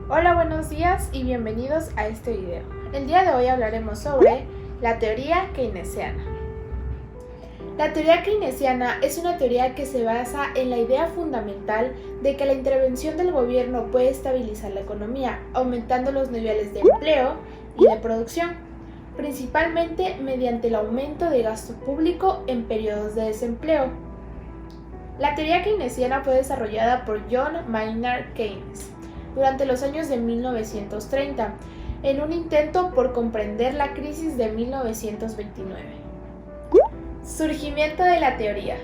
Hola, buenos días y bienvenidos a este video. El día de hoy hablaremos sobre la teoría keynesiana. La teoría keynesiana es una teoría que se basa en la idea fundamental de que la intervención del gobierno puede estabilizar la economía, aumentando los niveles de empleo y de producción, principalmente mediante el aumento de gasto público en periodos de desempleo. La teoría keynesiana fue desarrollada por John Maynard Keynes durante los años de 1930, en un intento por comprender la crisis de 1929. Surgimiento de la teoría.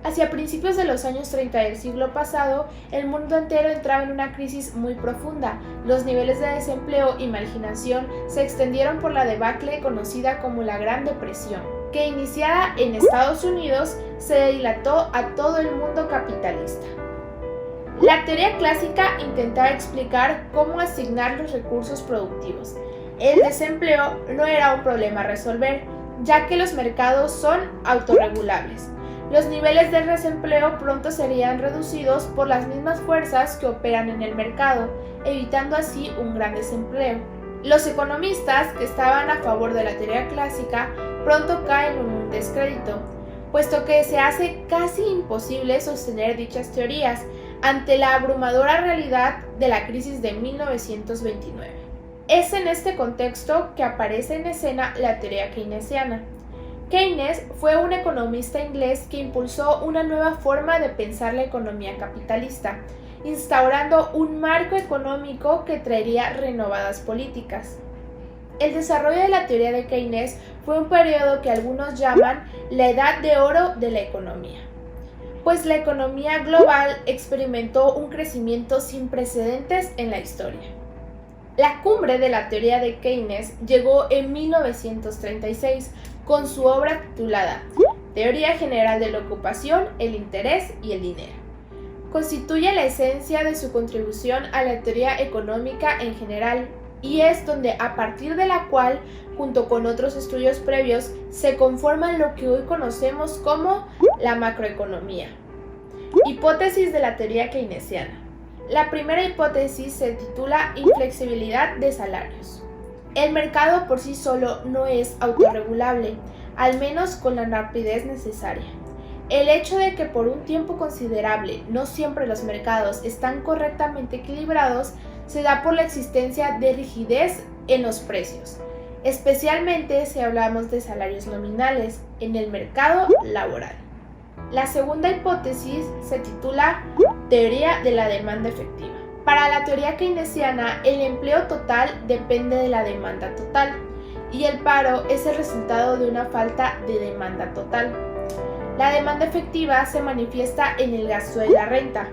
Hacia principios de los años 30 del siglo pasado, el mundo entero entraba en una crisis muy profunda. Los niveles de desempleo y marginación se extendieron por la debacle conocida como la Gran Depresión, que iniciada en Estados Unidos se dilató a todo el mundo capitalista. La teoría clásica intentaba explicar cómo asignar los recursos productivos. El desempleo no era un problema a resolver, ya que los mercados son autorregulables. Los niveles de desempleo pronto serían reducidos por las mismas fuerzas que operan en el mercado, evitando así un gran desempleo. Los economistas que estaban a favor de la teoría clásica pronto caen en un descrédito, puesto que se hace casi imposible sostener dichas teorías ante la abrumadora realidad de la crisis de 1929. Es en este contexto que aparece en escena la teoría keynesiana. Keynes fue un economista inglés que impulsó una nueva forma de pensar la economía capitalista, instaurando un marco económico que traería renovadas políticas. El desarrollo de la teoría de Keynes fue un periodo que algunos llaman la edad de oro de la economía, pues la economía global experimentó un crecimiento sin precedentes en la historia. La cumbre de la teoría de Keynes llegó en 1936 con su obra titulada Teoría General de la Ocupación, el Interés y el Dinero. Constituye la esencia de su contribución a la teoría económica en general y es donde a partir de la cual, junto con otros estudios previos, se conforma lo que hoy conocemos como la macroeconomía. Hipótesis de la teoría keynesiana. La primera hipótesis se titula Inflexibilidad de salarios. El mercado por sí solo no es autorregulable, al menos con la rapidez necesaria. El hecho de que por un tiempo considerable no siempre los mercados están correctamente equilibrados se da por la existencia de rigidez en los precios, especialmente si hablamos de salarios nominales en el mercado laboral. La segunda hipótesis se titula Teoría de la demanda efectiva. Para la teoría keynesiana, el empleo total depende de la demanda total y el paro es el resultado de una falta de demanda total. La demanda efectiva se manifiesta en el gasto de la renta.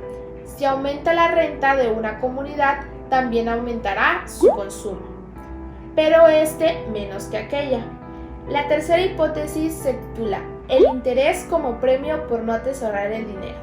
Si aumenta la renta de una comunidad, también aumentará su consumo, pero este menos que aquella. La tercera hipótesis se titula El interés como premio por no atesorar el dinero.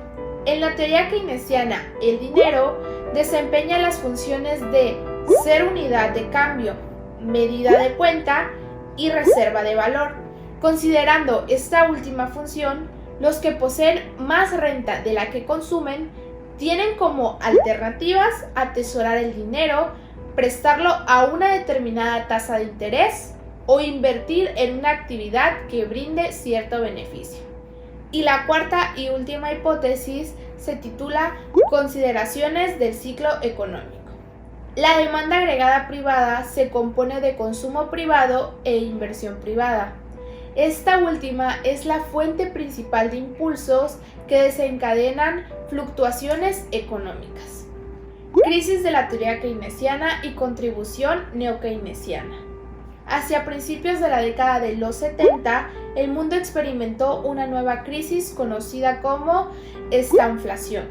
En la teoría keynesiana, el dinero desempeña las funciones de ser unidad de cambio, medida de cuenta y reserva de valor. Considerando esta última función, los que poseen más renta de la que consumen tienen como alternativas atesorar el dinero, prestarlo a una determinada tasa de interés o invertir en una actividad que brinde cierto beneficio. Y la cuarta y última hipótesis se titula Consideraciones del ciclo económico. La demanda agregada privada se compone de consumo privado e inversión privada. Esta última es la fuente principal de impulsos que desencadenan fluctuaciones económicas. Crisis de la teoría keynesiana y contribución neokeynesiana. Hacia principios de la década de los 70, el mundo experimentó una nueva crisis conocida como estanflación,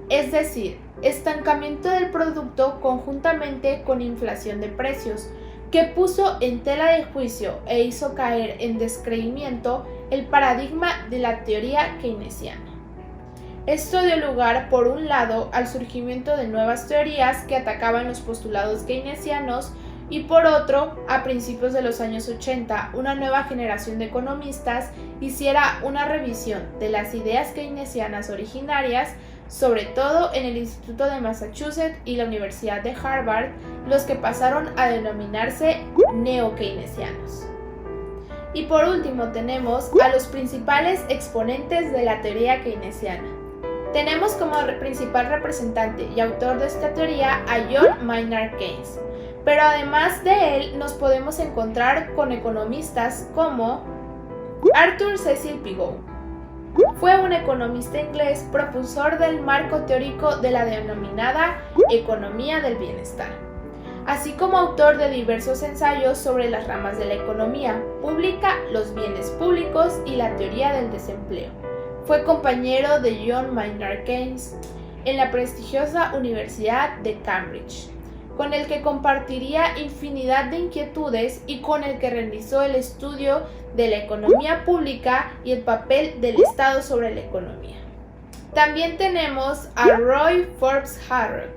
es decir, estancamiento del producto conjuntamente con inflación de precios, que puso en tela de juicio e hizo caer en descreimiento el paradigma de la teoría keynesiana. Esto dio lugar, por un lado, al surgimiento de nuevas teorías que atacaban los postulados keynesianos y por otro, a principios de los años 80, una nueva generación de economistas hiciera una revisión de las ideas keynesianas originarias sobre todo en el Instituto de Massachusetts y la Universidad de Harvard, los que pasaron a denominarse neo-keynesianos. Y por último tenemos a los principales exponentes de la teoría keynesiana. Tenemos como principal representante y autor de esta teoría a John Maynard Keynes, pero además de él nos podemos encontrar con economistas como Arthur Cecil Pigou. Fue un economista inglés propulsor del marco teórico de la denominada economía del bienestar, así como autor de diversos ensayos sobre las ramas de la economía pública, los bienes públicos y la teoría del desempleo. Fue compañero de John Maynard Keynes en la prestigiosa Universidad de Cambridge, con el que compartiría infinidad de inquietudes y con el que realizó el estudio de la economía pública y el papel del Estado sobre la economía. También tenemos a Roy Forbes Harrod.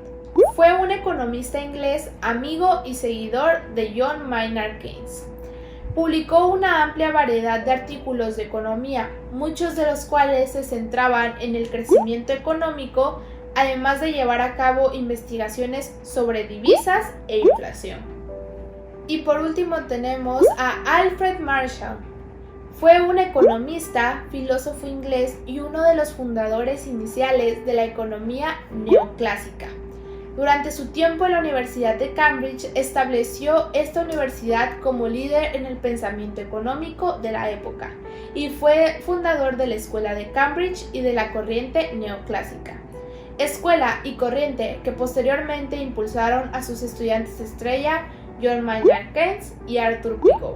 Fue un economista inglés, amigo y seguidor de John Maynard Keynes. Publicó una amplia variedad de artículos de economía, muchos de los cuales se centraban en el crecimiento económico, además de llevar a cabo investigaciones sobre divisas e inflación. Y por último tenemos a Alfred Marshall. Fue un economista, filósofo inglés y uno de los fundadores iniciales de la economía neoclásica. Durante su tiempo en la Universidad de Cambridge estableció esta universidad como líder en el pensamiento económico de la época y fue fundador de la Escuela de Cambridge y de la corriente neoclásica. Escuela y corriente que posteriormente impulsaron a sus estudiantes estrella John Maynard Keynes y Arthur Pigou.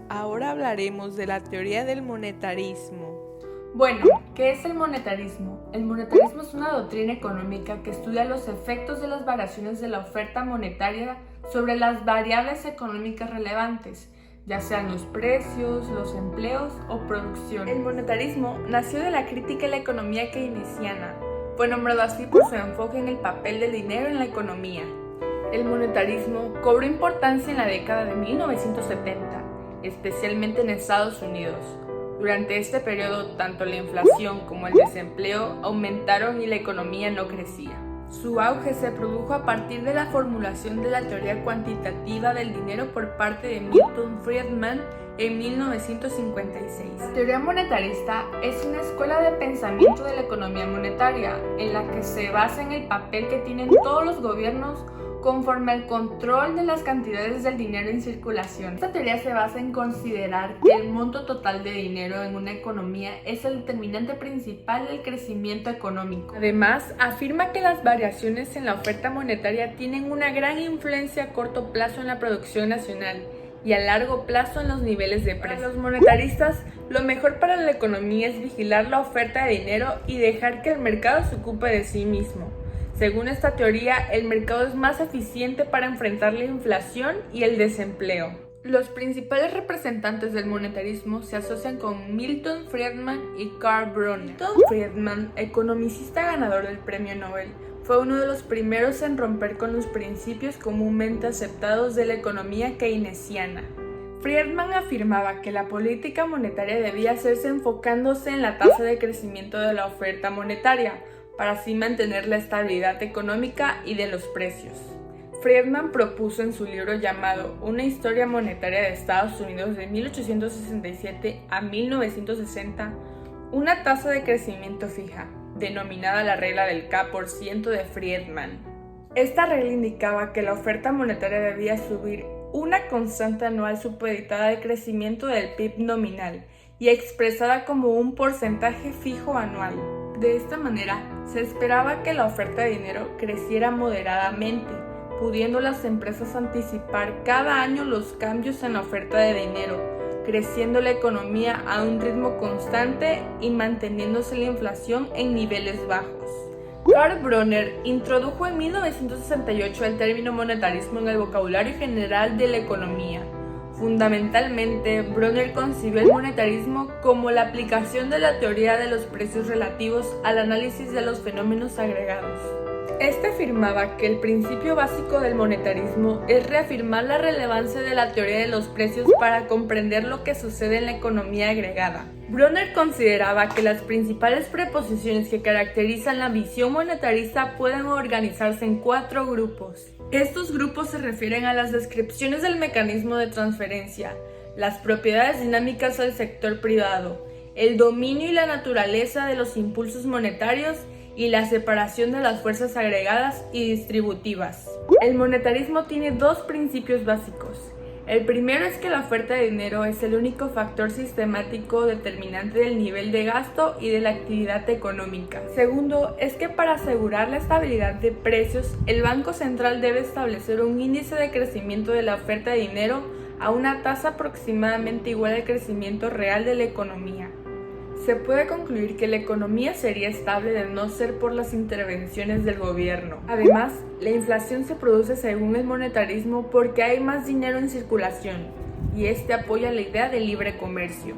Ahora hablaremos de la teoría del monetarismo. Bueno, ¿qué es el monetarismo? El monetarismo es una doctrina económica que estudia los efectos de las variaciones de la oferta monetaria sobre las variables económicas relevantes, ya sean los precios, los empleos o producción. El monetarismo nació de la crítica a la economía keynesiana. Fue nombrado así por su enfoque en el papel del dinero en la economía. El monetarismo cobró importancia en la década de 1970, especialmente en Estados Unidos. Durante este periodo, tanto la inflación como el desempleo aumentaron y la economía no crecía. Su auge se produjo a partir de la formulación de la teoría cuantitativa del dinero por parte de Milton Friedman en 1956. La teoría monetarista es una escuela de pensamiento de la economía monetaria, en la que se basa en el papel que tienen todos los gobiernos conforme al control de las cantidades del dinero en circulación. Esta teoría se basa en considerar que el monto total de dinero en una economía es el determinante principal del crecimiento económico. Además, afirma que las variaciones en la oferta monetaria tienen una gran influencia a corto plazo en la producción nacional y a largo plazo en los niveles de precios. Para los monetaristas, lo mejor para la economía es vigilar la oferta de dinero y dejar que el mercado se ocupe de sí mismo. Según esta teoría, el mercado es más eficiente para enfrentar la inflación y el desempleo. Los principales representantes del monetarismo se asocian con Milton Friedman y Karl Bronner. Milton Friedman, economicista ganador del Premio Nobel, fue uno de los primeros en romper con los principios comúnmente aceptados de la economía keynesiana. Friedman afirmaba que la política monetaria debía hacerse enfocándose en la tasa de crecimiento de la oferta monetaria, para así mantener la estabilidad económica y de los precios. Friedman propuso en su libro llamado Una historia monetaria de Estados Unidos de 1867 a 1960 una tasa de crecimiento fija, denominada la regla del K% de Friedman. Esta regla indicaba que la oferta monetaria debía subir una constante anual supeditada al crecimiento del PIB nominal y expresada como un porcentaje fijo anual. De esta manera, se esperaba que la oferta de dinero creciera moderadamente, pudiendo las empresas anticipar cada año los cambios en la oferta de dinero, creciendo la economía a un ritmo constante y manteniéndose la inflación en niveles bajos. Karl Bronner introdujo en 1968 el término monetarismo en el vocabulario general de la economía. Fundamentalmente, Bronner concibió el monetarismo como la aplicación de la teoría de los precios relativos al análisis de los fenómenos agregados. Este afirmaba que el principio básico del monetarismo es reafirmar la relevancia de la teoría de los precios para comprender lo que sucede en la economía agregada. Bronner consideraba que las principales preposiciones que caracterizan la visión monetarista pueden organizarse en 4 grupos. Estos grupos se refieren a las descripciones del mecanismo de transferencia, las propiedades dinámicas del sector privado, el dominio y la naturaleza de los impulsos monetarios y la separación de las fuerzas agregadas y distributivas. El monetarismo tiene 2 principios básicos. El primero es que la oferta de dinero es el único factor sistemático determinante del nivel de gasto y de la actividad económica. Segundo es que para asegurar la estabilidad de precios, el Banco Central debe establecer un índice de crecimiento de la oferta de dinero a una tasa aproximadamente igual al crecimiento real de la economía. Se puede concluir que la economía sería estable de no ser por las intervenciones del gobierno. Además, la inflación se produce según el monetarismo porque hay más dinero en circulación, y este apoya la idea de libre comercio.